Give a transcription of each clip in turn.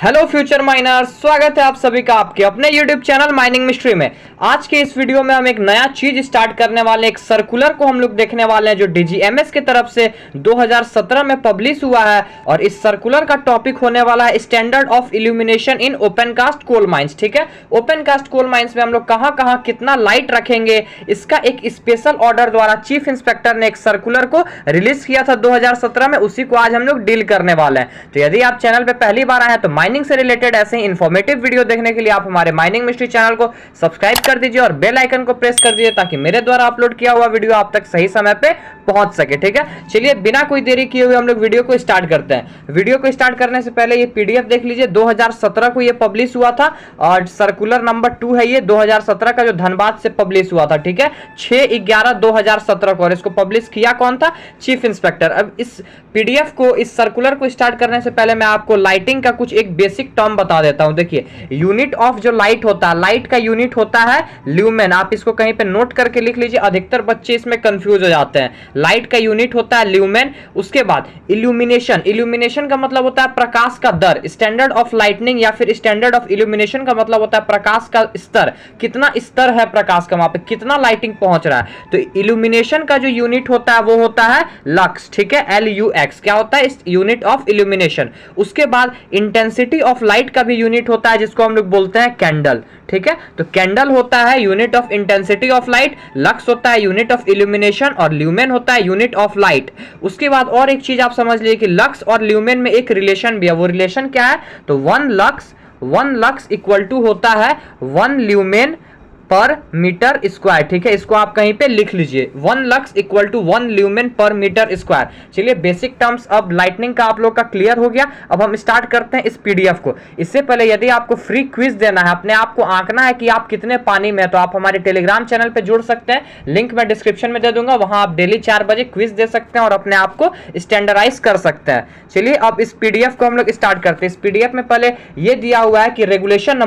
Hello future miners, स्वागत है आप सभी का आपके अपने यूट्यूब चैनल माइनिंग मिस्ट्री में। आज के इस वीडियो में हम एक नया चीज स्टार्ट करने वाले, एक सर्कुलर को हम लोग देखने वाले हैं जो डीजीएमएस की तरफ से 2017 में पब्लिश हुआ है। और इस सर्कुलर का टॉपिक होने वाला है standard of illumination in open cast coal mines. ठीक है, ओपन कास्ट कोल माइंस में हम लोग कहां कहां कितना लाइट रखेंगे, इसका एक स्पेशल ऑर्डर द्वारा चीफ इंस्पेक्टर ने एक सर्कुलर को रिलीज किया था 2017 में, उसी को आज हम लोग डील करने वाले हैं। तो यदि आप चैनल पे पहली बार आए हैं तो माइनिंग से रिलेटेड ऐसे ही इंफॉर्मेटिव वीडियो देखने के लिए आप हमारे माइनिंग मिस्ट्री चैनल को सब्सक्राइब कर दीजिए और बेल आइकन को प्रेस कर दीजिए ताकि मेरे द्वारा अपलोड किया हुआ वीडियो आप तक सही समय पे पहुंच सके। ठीक है, चलिए बिना कोई देरी किए हुए हम लोग वीडियो को स्टार्ट करते हैं। वीडियो को स्टार्ट करने से पहले ये पीडीएफ देख लीजिए, 2017 को ये पब्लिश हुआ था और सर्कुलर नंबर 2 है ये 2017 का, जो धनबाद से पब्लिश हुआ था। ठीक है, 6/11/2017 को, और इसको पब्लिश किया कौन था? Chief inspector. अब इस पीडीएफ को, इस सर्कुलर को स्टार्ट करने से पहले मैं आपको लाइटिंग का कुछ एक बेसिक टर्म बता देता हूं। देखिए, यूनिट ऑफ जो लाइट होता है, लाइट का यूनिट होता है ल्यूमेन। आप इसको कहीं पे नोट करके लिख लीजिए, अधिकतर बच्चे इसमें कंफ्यूज हो जाते हैं। लाइट का यूनिट होता है ल्यूमेन। उसके बाद इल्यूमिनेशन, इल्यूमिनेशन का मतलब होता है प्रकाश का दर। स्टैंडर्ड ऑफ लाइटनिंग या फिर स्टैंडर्ड ऑफ इल्यूमिनेशन का मतलब होता है प्रकाश का स्तर, कितना स्तर है प्रकाश का, वहां पे कितना लाइटिंग पहुंच रहा है। तो इल्यूमिनेशन का जो यूनिट होता है वो होता है लक्स। ठीक है, LUX क्या होता है? Unit of illumination. उसके बाद इंटेंसिटी ऑफ लाइट का भी यूनिट होता है जिसको हम लोग बोलते हैं कैंडल। ठीक है, तो कैंडल होता है unit of intensity of light, lux होता है यूनिट ऑफ इल्यूमिनेशन और ल्यूमेन होता है यूनिट ऑफ लाइट। उसके बाद और एक चीज आप समझ लीजिए कि लक्स और ल्यूमेन में एक रिलेशन भी है। वो रिलेशन क्या है? तो 1 लक्स इक्वल टू होता है 1 ल्यूमेन पर मीटर स्क्वायर। ठीक है, इसको आप कहीं पे लिख लीजिए, 1 lux equal to 1 lumen per metre square. चलिए, बेसिक टर्म्स अब लाइटनिंग का आप लोग का क्लियर हो गया। अब हम स्टार्ट करते हैं इस पीडीएफ को। इससे पहले यदि आपको फ्री क्विज देना है, अपने आप को आंकना है कि आप कितने पानी में, तो आप हमारे टेलीग्राम चैनल पे जुड़ सकते हैं, लिंक मैं डिस्क्रिप्शन में दे दूंगा। वहां आप डेली 4 बजे क्विज दे सकते हैं और अपने आप को स्टैंडर्डाइज कर सकते हैं। चलिए, अब इस पीडीएफ को हम लोग स्टार्ट करते हैं। इस पीडीएफ में पहले ये दिया हुआ है कि रेगुलेशन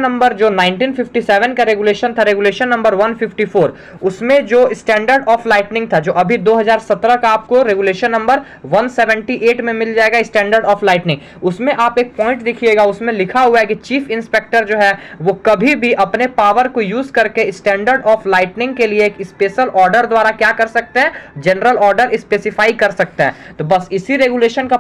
नंबर जो 1957 का रेगुलेशन था, रेगुलेशन नंबर 154, उसमें जो स्टैंडर्ड ऑफ लाइटनिंग था, जो अभी 2017 का आपको रेगुलेशन नंबर 178 में मिल जाएगा स्टैंडर्ड ऑफ लाइटनिंग, उसमें आप एक पॉइंट देखिएगा, उसमें लिखा हुआ है कि चीफ इंस्पेक्टर जो है वो कभी भी अपने पावर को यूज करके स्टैंडर्ड ऑफ लाइटनिंग के लिए एक स्पेशल ऑर्डर द्वारा क्या कर सकते हैं? जनरल ऑर्डर स्पेसिफाई कर सकते हैं। तो बस इसी रेगुलेशन का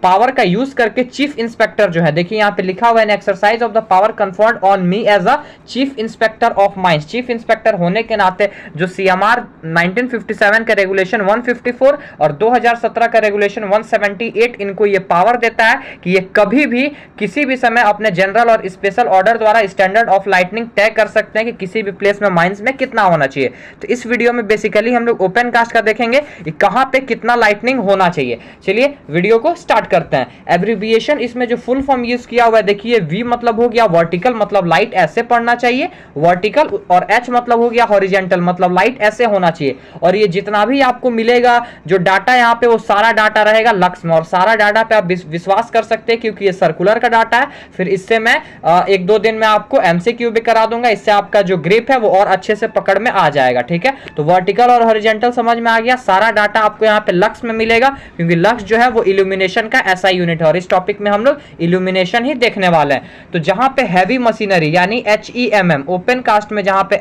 पावर का यूज करके चीफ इंस्पेक्टर जो है, देखिए यहां पे लिखा हुआ है, exercise of the power conferred on me as a chief inspector of mines. Chief inspector होने के नाते जो सीएमआर 1957 का रेगुलेशन 154 और 2017 का रेगुलेशन 178 इनको ये पावर देता है कि ये कभी भी किसी भी समय अपने जनरल और स्पेशल ऑर्डर द्वारा स्टैंडर्ड ऑफ लाइटनिंग तय कर सकते हैं कि किसी भी प्लेस में माइंस में कितना होना चाहिए। तो इस वीडियो में बेसिकली हम लोग ओपन कास्ट का देखेंगे कि कहां पे कितना लाइटनिंग होना चाहिए। चलिए वीडियो को स्टार्ट करते हैं। एब्रिविएशन इसमें जो फुल फॉर्म यूज किया हुआ है, देखिए V मतलब हो गया वर्टिकल, मतलब लाइट ऐसे पड़ना चाहिए वर्टिकल, और H मतलब हो गया हॉरिजॉन्टल, मतलब लाइट ऐसे होना चाहिए। और ये जितना भी आपको मिलेगा जो डाटा यहाँ पे, वो सारा डाटा रहेगा लक्स में, और सारा डाटा पे आप विश्वास कर सकते हैं क्योंकि ये सर्कुलर का डाटा है। फिर इससे मैं 1-2 दिन में आपको MCQ भी करा दूंगा, इससे आपका जो ग्रिप है वो और अच्छे से पकड़ में आ जाएगा। ठीक है, तो वर्टिकल और हॉरिजॉन्टल समझ में आ गया। सारा डाटा आपको यहाँ पे लक्स में मिलेगा क्योंकि लक्स जो है वो इल्यूमिनेशन का ऐसा यूनिट है, और इस टॉपिक में हम लोग इल्यूमिनेशन ही देखने वाले हैं। तो जहां पे हैवी मशीनरी यानी HEMM, ओपन कास्ट में जहां पे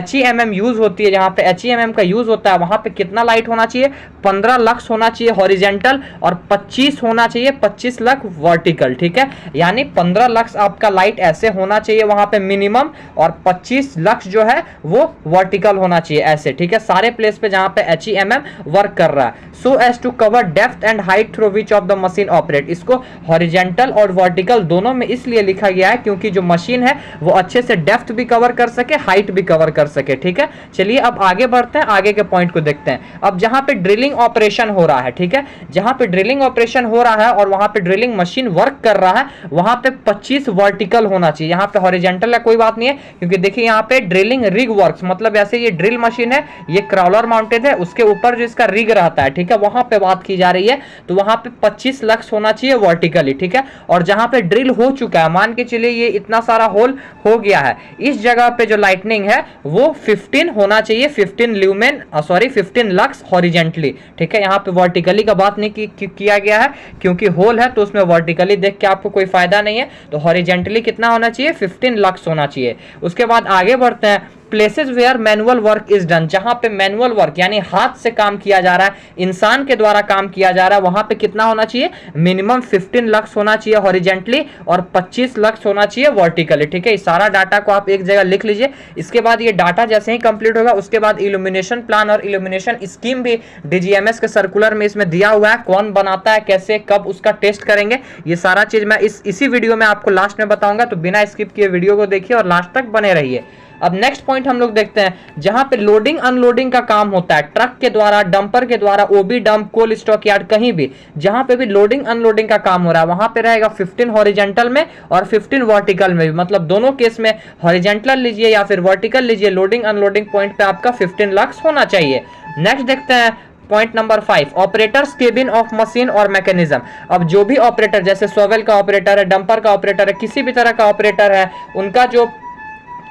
HEMM यूज होती है, जहां पे HEMM का यूज होता है, वहां पे कितना लाइट होना चाहिए? 15 लक्स होना चाहिए हॉरिजॉन्टल और 25 होना चाहिए, 25 लक्स वर्टिकल। ठीक है, यानी 15 लक्स आपका लाइट ऐसे होना चाहिए वहां पे मिनिमम, और 25 लक्स जो है वो वर्टिकल होना चाहिए ऐसे। ठीक है, सारे प्लेस पे जहां पे HEMM वर्क कर रहा है। So as to cover depth and height through which of the machine operate. इसको हॉरिजॉन्टल और वर्टिकल दोनों में इसलिए लिखा गया है क्योंकि जो मशीन है वो अच्छे से डेप्थ भी कवर कर सके, हाइट भी कवर कर सके। ठीक है, चलिए अब आगे बढ़ते हैं, आगे के पॉइंट को देखते हैं। अब जहां पे ड्रिलिंग ऑपरेशन हो रहा है, ठीक है, जहां पे ड्रिलिंग ऑपरेशन हो रहा है और वहां पे ड्रिलिंग मशीन वर्क कर रहा है, वहां पे 25 वर्टिकल होना चाहिए। यहां पे हॉरिजॉन्टल है कोई बात नहीं है, क्योंकि देखिए यहां पे ड्रिलिंग रिग वर्क्स, मतलब ऐसे ये ड्रिल मशीन है, ये क्रॉलर माउंटेड है, उसके ऊपर जो इसका रिग रहता है, ठीक है, वहां पे बात की जा रही है। तो वहां पे 25 लक्स होना चाहिए वर्टिकली, ठीक है। और जहां पे ड्रिल हो चुका है, मान के चलिए ये इतना सारा होल हो गया है, इस जगह पे जो लाइटनिंग है वो 15 होना चाहिए, 15 लक्स हॉरिजेंटली, ठीक है। यहाँ पे वर्टिकली का बात नहीं किया गया है क्योंकि होल है तो उसमें वर्टिकली देख के आपको कोई फायदा नहीं है, तो हॉरिजेंटली कितना होना चाहिए, 15 लक्स होना चाहिए। उसके बाद आगे बढ़ते हैं, places where manual work is done, जहां पे मैनुअल वर्क यानी हाथ से काम किया जा रहा है, इंसान के द्वारा काम किया जा रहा है, वहां पे कितना होना चाहिए, मिनिमम 15 लक्स होना चाहिए हॉरिजेंटली और 25 लक्स होना चाहिए वर्टिकली, ठीक है। इस सारा डाटा को आप एक जगह लिख लीजिए। इसके बाद ये डाटा जैसे ही कंप्लीट होगा उसके बाद इल्यूमिनेशन प्लान और इल्यूमिनेशन स्कीम भी डीजीएमएस के सर्कुलर में इसमें दिया हुआ है, कौन बनाता है, कैसे, कब उसका टेस्ट करेंगे, ये सारा चीज मैं इसी वीडियो में आपको लास्ट में बताऊंगा, तो बिना स्किप किए वीडियो को देखिए और लास्ट तक बने रहिए। अब नेक्स्ट पॉइंट हम लोग देखते हैं, जहां पे लोडिंग अनलोडिंग का काम होता है ट्रक के द्वारा, डंपर के द्वारा, ओबी डंप, कोल स्टॉक यार्ड, कहीं भी जहां पे भी लोडिंग अनलोडिंग का काम हो रहा है वहां पे रहेगा 15 हॉरिजेंटल में और 15 वर्टिकल में भी, मतलब दोनों केस में हॉरिजेंटल लीजिए या फिर वर्टिकल लीजिए, लोडिंग अनलोडिंग पॉइंट पे आपका 15 लक्स होना चाहिए। नेक्स्ट देखते हैं point number 5, operators cabin of machine और मैकेनिज्म। अब जो भी ऑपरेटर, जैसे सोवेल का ऑपरेटर है, डंपर का ऑपरेटर है, किसी भी तरह का ऑपरेटर है, उनका जो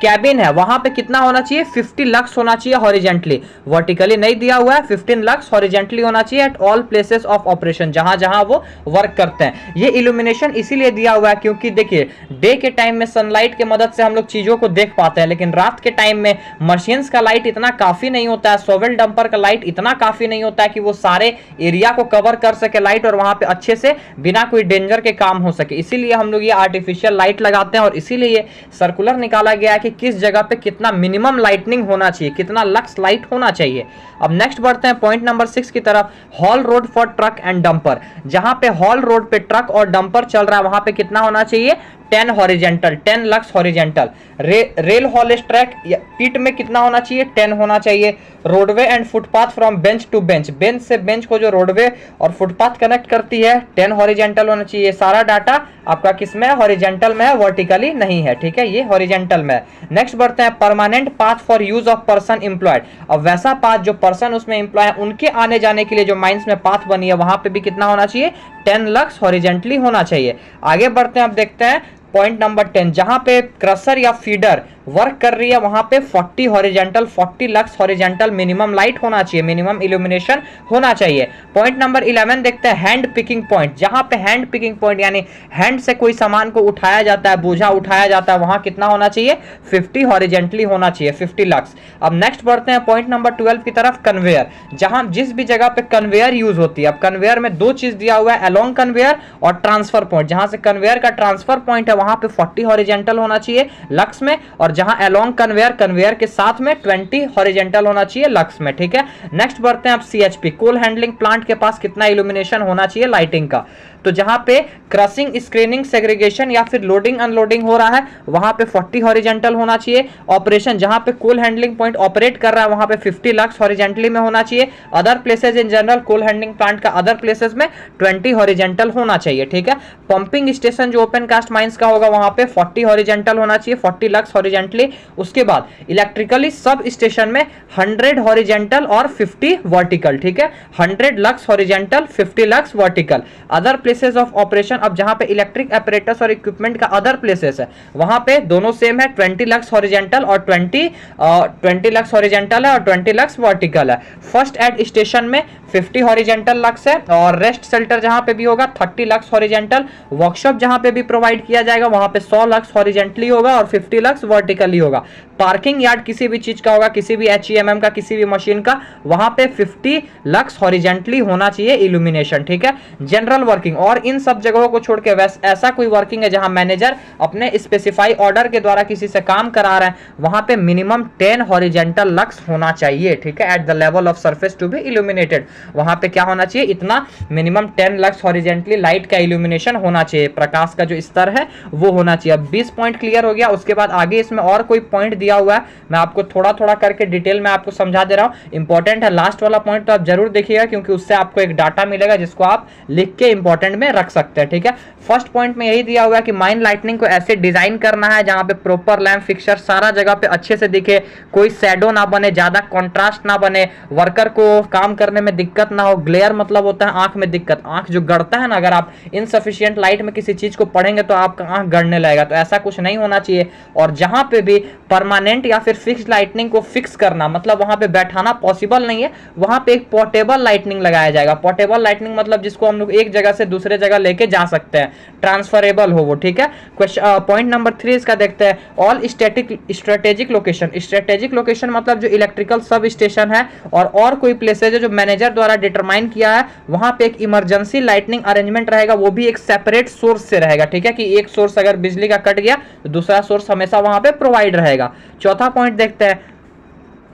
कैबिन है वहां पे कितना होना चाहिए, 50 लक्स होना चाहिए हॉरिजेंटली, वर्टिकली नहीं दिया हुआ है, 15 लक्स हॉरिजेंटली होना चाहिए at all places of operation, जहां जहां वो वर्क करते हैं। ये इल्यूमिनेशन इसीलिए दिया हुआ है क्योंकि देखिए डे के टाइम में सनलाइट की मदद से हम लोग चीजों को देख पाते हैं, लेकिन रात के टाइम में मशीन्स का लाइट इतना काफी नहीं होता है, सोवेल डंपर का लाइट इतना काफी नहीं होता है कि वो सारे एरिया को कवर कर सके लाइट और वहां पे अच्छे से बिना कोई डेंजर के काम हो सके, इसीलिए हम लोग ये आर्टिफिशियल लाइट लगाते हैं और इसीलिए ये सर्कुलर निकाला गया है कि किस जगह पे कितना मिनिमम लाइटनिंग होना चाहिए, कितना लक्स लाइट होना चाहिए। अब नेक्स्ट बढ़ते हैं पॉइंट नंबर 6 की तरफ, haul road for truck and dumper, जहां पे हॉल रोड पे ट्रक और डंपर चल रहा है वहां पे कितना होना चाहिए, 10 horizontal, 10 lux horizontal. Rail haulage track pit में कितना होना चाहिए, 10 होना चाहिए। Roadway and footpath from bench to bench, bench से बेंच को जो रोडवे और फुटपाथ कनेक्ट करती है 10 हॉरिजेंटल होना चाहिए। सारा डाटा आपका किस में है, हॉरिजेंटल में है, वर्टिकली नहीं है, ठीक है, ये हॉरिजेंटल में है। नेक्स्ट बढ़ते हैं, permanent path for use of person employed. अब वैसा पाथ जो पर्सन उसमें एम्प्लॉय है उनके आने जाने के लिए जो माइंस में पाथ बनी है वहां पे भी कितना होना चाहिए, 10 लक्स हॉरिजेंटली होना चाहिए। आगे बढ़ते हैं, अब देखते हैं पॉइंट नंबर 10, जहां पे क्रशर या फीडर वर्क कर रही है वहां पे 40 horizontal, 40 lux horizontal minimum light होना चाहिए, मिनिमम इल्यूमिनेशन होना चाहिए। पॉइंट नंबर 11 देखते हैं, हैंड पिकिंग पॉइंट, जहां पे हैंड पिकिंग पॉइंट यानी हैंड से कोई सामान को उठाया जाता है, बोझा उठाया जाता है, वहां कितना होना चाहिए, 50 हॉरिजेंटली होना चाहिए, 50 लक्स। अब नेक्स्ट बढ़ते हैं पॉइंट नंबर 12 की तरफ, कन्वेयर, जहां जिस भी जगह पे कन्वेयर यूज होती है। अब कन्वेयर में दो चीज दिया हुआ है, अलोंग कन्वेयर और ट्रांसफर पॉइंट, जहां से कन्वेयर का ट्रांसफर पॉइंट है वहां पे 40 हॉरिजेंटल होना चाहिए लक्स में, और जहां अलोंग कन्वेयर, कन्वेयर के साथ में 20 हॉरिजेंटल होना चाहिए लक्स में, ठीक है। नेक्स्ट बढ़ते हैं आप सीएचपी, कोल हैंडलिंग प्लांट के पास कितना इल्यूमिनेशन होना चाहिए लाइटिंग का, तो जहां पे क्रशिंग, स्क्रीनिंग, सेग्रीगेशन या फिर लोडिंग अनलोडिंग हो रहा है वहां पे 40 हॉरिजेंटल होना चाहिए। ऑपरेशन, जहां पे कोल हैंडलिंग पॉइंट ऑपरेट कर रहा है वहां पे 50 लक्स हॉरिजेंटली में होना चाहिए। Other places in general, coal handling plant का अदर प्लेसेस में 20 हॉरिजेंटल होना चाहिए, ठीक है। पंपिंग स्टेशन जो ओपन कास्ट माइंस का होगा वहां पे 40 हॉरिजेंटल होना चाहिए, 40 लक्स हॉरिजेंटली। उसके बाद इलेक्ट्रिकली सब स्टेशन में 100 हॉरिजेंटल और 50 वर्टिकल, ठीक है, 100 lux horizontal, 50 lux vertical. Other places of operation, अब जहां पे इलेक्ट्रिक apparatus और इक्विपमेंट का अदर प्लेसेस है वहां पे दोनों सेम है, 20 लक्स हॉरिजेंटल और 20 लक्स हॉरिजेंटल है और 20 लक्स वर्टिकल है। फर्स्ट एड स्टेशन में 50 हॉरिजेंटल लक्स है और रेस्ट शेल्टर जहां पे भी होगा 30 लक्स हॉरिजेंटल। वर्कशॉप जहां पे भी प्रोवाइड किया जाएगा वहां पे 100 लक्स हॉरिजेंटली होगा और 50 लक्स वर्टिकली होगा। पार्किंग यार्ड किसी भी चीज का होगा, किसी भी HEMM का, किसी भी मशीन का, वहां पे 50 लक्स हॉरिजेंटली होना चाहिए इल्यूमिनेशन, ठीक है। जनरल वर्किंग, और इन सब जगहों को छोड़ के ऐसा कोई वर्किंग है जहां मैनेजर अपने स्पेसिफाई ऑर्डर के द्वारा किसी से काम करा रहे हैं वहां पे मिनिमम 10 हॉरिजेंटल लक्स होना चाहिए, ठीक है, at the level of surface to be illuminated. वहां पे क्या होना चाहिए, इतना मिनिमम 10 लक्स हॉरिजेंटली लाइट का इल्यूमिनेशन होना चाहिए, प्रकाश का जो स्तर है वो होना चाहिए। अब 20 पॉइंट क्लियर हो गया। उसके बाद आगे इसमें और कोई पॉइंट दिया हुआ है, मैं आपको थोड़ा थोड़ा करके डिटेल में आपको समझा दे रहा हूँ। इंपॉर्टेंट है, लास्ट वाला पॉइंट तो आप जरूर देखिएगा क्योंकि उससे आपको एक डाटा मिलेगा जिसको आप लिख के इंपॉर्टेंट में रख सकते हैं, ठीक है। फर्स्ट पॉइंट में यही दिया हुआ है कि माइन लाइटनिंग को ऐसे डिजाइन करना है जहां पे प्रॉपर लैंप फिक्सर सारा जगह पे अच्छे से दिखे, कोई शैडो ना बने, ज्यादा कॉन्ट्रास्ट ना बने, वर्कर को काम करने में दिक्कत ना हो। ग्लेयर मतलब होता है आंख में दिक्कत, आंख जो गड़ता है ना, अगर आप इनसफिशिएंट लाइट में किसी चीज को पढ़ेंगे तो आपका आंख गड़ने लगेगा, तो ऐसा कुछ नहीं होना चाहिए। और जहां पे भी परमानेंट या फिर फिक्स्ड लाइटनिंग को फिक्स करना, मतलब वहां पे बैठाना पॉसिबल नहीं है, वहां पे एक पोर्टेबल लाइटनिंग लगाया जाएगा। पोर्टेबल लाइटनिंग मतलब जिसको हम लोग एक जगह से दूसरे जगह लेके जा सकते हैं, ट्रांसफरेबल हो वो, ठीक है। पॉइंट नंबर 3 इसका देखते हैं, all strategic location. Strategic location मतलब जो इलेक्ट्रिकल सब स्टेशन है और कोई प्लेसेज है जो मैनेजर द्वारा डिटरमाइन किया है, वहां पे एक इमरजेंसी लाइटनिंग अरेंजमेंट रहेगा, वो भी एक सेपरेट सोर्स से रहेगा, ठीक है, कि एक सोर्स अगर बिजली का कट गया तो दूसरा सोर्स हमेशा वहां पे प्रोवाइड रहेगा। चौथा पॉइंट देखते हैं,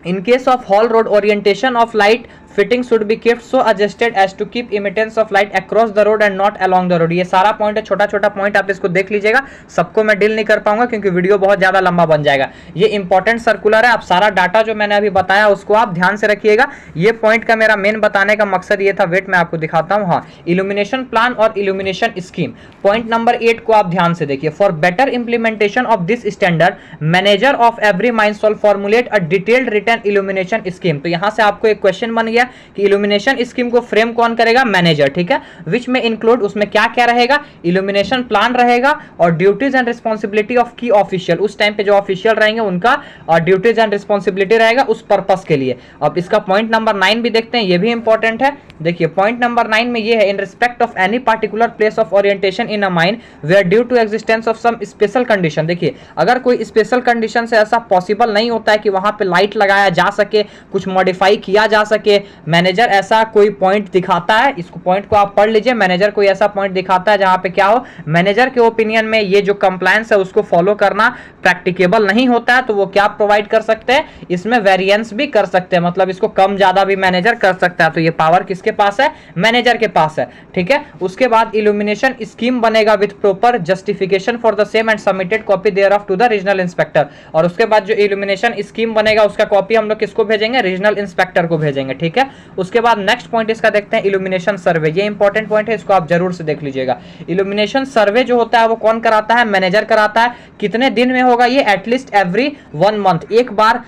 in case of haul road orientation of light fitting should be kept so adjusted as to keep emittance of light across the road and not along the road. ये सारा point है, छोटा छोटा point, आप इसको देख लीजिएगा, सबको मैं डील नहीं कर पाऊंगा क्योंकि वीडियो बहुत ज्यादा लंबा बन जाएगा। ये इंपॉर्टेंट सर्कुलर है, आप सारा डाटा जो मैंने अभी बताया उसको आप ध्यान से रखिएगा। ये पॉइंट का मेरा मेन बताने का मकसद ये था, वेट मैं आपको दिखाता हूँ। हाँ, इल्यूमिनेशन प्लान और इल्यूमिनेशन स्कीम, पॉइंट नंबर 8 को आप ध्यान से देखिए। For better implementation of this standard, manager of every mine shall formulate a detailed written illumination scheme. तो यहां से आपको एक क्वेश्चन बन गया कि इल्यूमिनेशन स्कीम को फ्रेम कौन करेगा? मैनेजर, ठीक है। विच में इंक्लूड, उसमें क्या क्या रहेगा? इल्यूमिनेशन प्लान रहेगा और ड्यूटीज एंड रिस्पॉन्सिबिलिटी ऑफ की ऑफिशियल, उस टाइम पे जो ऑफिशियल रहेंगे उनका ड्यूटीज एंड रिस्पॉन्सिबिलिटी रहेगा उस पर्पस के लिए। अब इसका पॉइंट नंबर 9 भी देखते हैं, ये भी इंपॉर्टेंट है। देखिए पॉइंट नंबर 9 में ये है, in respect of any particular place of orientation in a mine where due to existence of some special condition. देखिए अगर कोई स्पेशल कंडीशन से ऐसा पॉसिबल नहीं होता है कि वहां पे लाइट लगाया जा सके, कुछ मॉडिफाई किया जा सके, मैनेजर ऐसा कोई पॉइंट दिखाता है, इसको पॉइंट को आप पढ़ लीजिए, मैनेजर कोई ऐसा पॉइंट दिखाता है जहां पे क्या हो, मैनेजर के ओपिनियन में ये जो कंप्लायंस है उसको फॉलो करना प्रैक्टिकेबल नहीं होता है, तो वो क्या प्रोवाइड कर सकते हैं, इसमें वेरिएंस भी कर सकते हैं, मतलब इसको कम ज्यादा भी मैनेजर कर सकता है। तो ये पावर किसके पास है? मैनेजर के पास है, ठीक है। उसके बाद इल्यूमिनेशन स्कीम बनेगा with proper justification for the same and submitted copy thereof to the regional inspector. और उसके बाद जो इल्यूमिनेशन स्कीम बनेगा उसका कॉपी हम लोग किसको भेजेंगे? रीजनल इंस्पेक्टर को भेजेंगे, ठीक है। उसके बाद नेक्स्ट पॉइंट इसका देखते हैं, इल्यूमिनेशन सर्वे। ये इंपॉर्टेंट पॉइंट है, इसको आप जरूर से देख लीजिएगा। इल्यूमिनेशन सर्वे जो होता है वो कौन कराता है? मैनेजर कराता है। कितने दिन में होगा ये? एटलीस्ट एवरी 1 मंथ, एक बार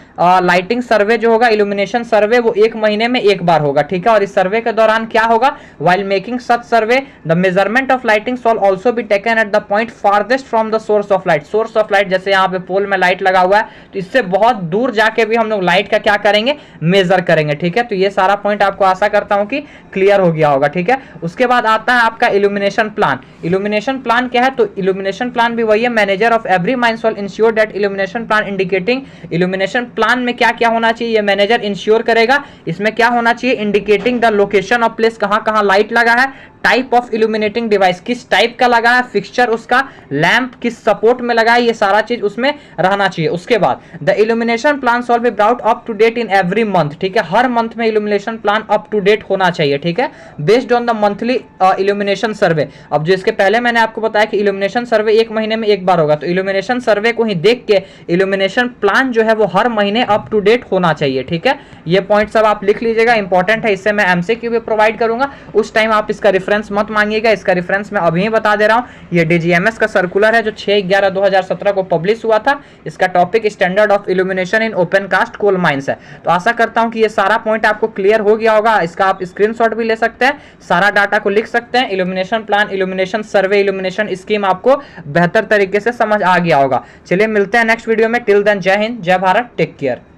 लाइटिंग सर्वे जो होगा, इल्यूमिनेशन सर्वे, वो 1 महीने में एक बार होगा, ठीक है। और इस सर्वे के दौरान क्या होगा? While making such survey the measurement of lighting shell also be taken at the point farthest from the source of light. Source of light, जैसे यहाँ पे पोल में लाइट लगा हुआ है तो इससे बहुत दूर जाके भी हम लोग लाइट का क्या करेंगे? मेजर करेंगे, ठीक है। तो ये सारा पॉइंट आपको आशा करता हूं कि क्लियर हो गया होगा, ठीक है। उसके बाद आता है आपका इल्यूमिनेशन प्लान। इल्यूमिनेशन प्लान क्या है? तो इल्यूमिनेशन प्लान भी वही है, manager of every mine shall ensure that illumination plan indicating, illumination plan में क्या क्या होना चाहिए ये मैनेजर इंश्योर करेगा। इसमें क्या होना चाहिए? Indicating the location of place, कहां कहां लाइट लगा है, टाइप ऑफ इल्यूमिनेटिंग डिवाइस, किस टाइप का लगा है, फिक्सचर उसका, लैंप किस सपोर्ट में लगा है, ये सारा चीज उसमें रहना चाहिए। उसके बाद the illumination plan shall be brought up to date in every month, ठीक है। हर मंथ में illumination plan up to date होना चाहिए, ठीक है, based on the monthly illumination survey. अब जो इसके पहले मैंने आपको बताया कि इल्यूमिनेशन सर्वे 1 महीने में एक बार होगा, तो इल्यूमिनेशन सर्वे को ही देख के इल्यूमिनेशन प्लान जो है वो हर महीने अप टू डेट होना चाहिए, ठीक है। ये पॉइंट सब आप लिख लीजिएगा, इंपॉर्टेंट है, इससे मैं एमसीक्यू भी प्रोवाइड करूंगा, उस टाइम आप इसका रेफरेंस मत मांगिएगा। इसका रेफरेंस मैं अभी बता दे रहा हूं, ये डीजीएमएस का सर्कुलर है जो 6/11/2017 को पब्लिश हुआ था। इसका topic standard of illumination in open cast coal mines है। तो आशा करता हूं कि ये सारा पॉइंट आपको क्लियर हो गया होगा। इसका आप स्क्रीनशॉट भी ले सकते हैं, सारा डाटा को लिख सकते हैं। इल्यूमिनेशन प्लान, इल्यूमिनेशन सर्वे, इल्यूमिनेशन स्कीम आपको बेहतर तरीके से समझ आ गया होगा। चलिए मिलते हैं नेक्स्ट वीडियो में। टिल देन जय हिंद, जय भारत, टेक केयर।